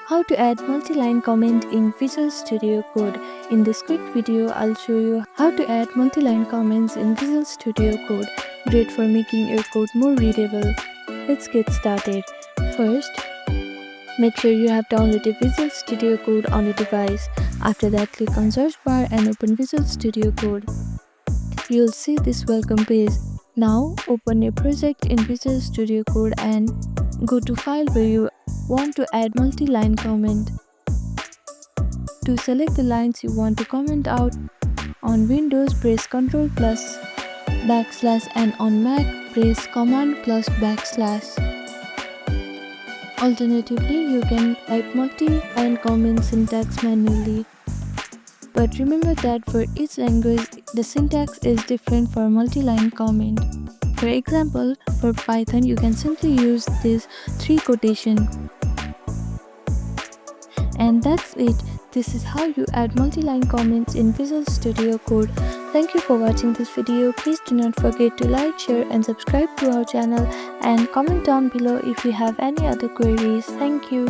How to add multi-line comment in Visual Studio Code. In this quick video, I'll show you how to add multi-line comments in Visual Studio Code. Great for making your code more readable. Let's get started. First, make sure you have downloaded Visual Studio Code on your device. After that, click on search bar and open Visual Studio Code. You'll see this welcome page. Now, open a project in Visual Studio Code and go to File where you want to add multi-line comment. To select the lines you want to comment out, on Windows press Ctrl plus / and on Mac press Command plus /. Alternatively, you can type multi-line comment syntax manually. But remember that for each language, the syntax is different for multi-line comment. For example, for Python, you can simply use this 3 quotation. And that's it. This is how you add multi-line comments in Visual Studio Code. Thank you for watching this video. Please do not forget to like, share and subscribe to our channel and comment down below if you have any other queries. Thank you.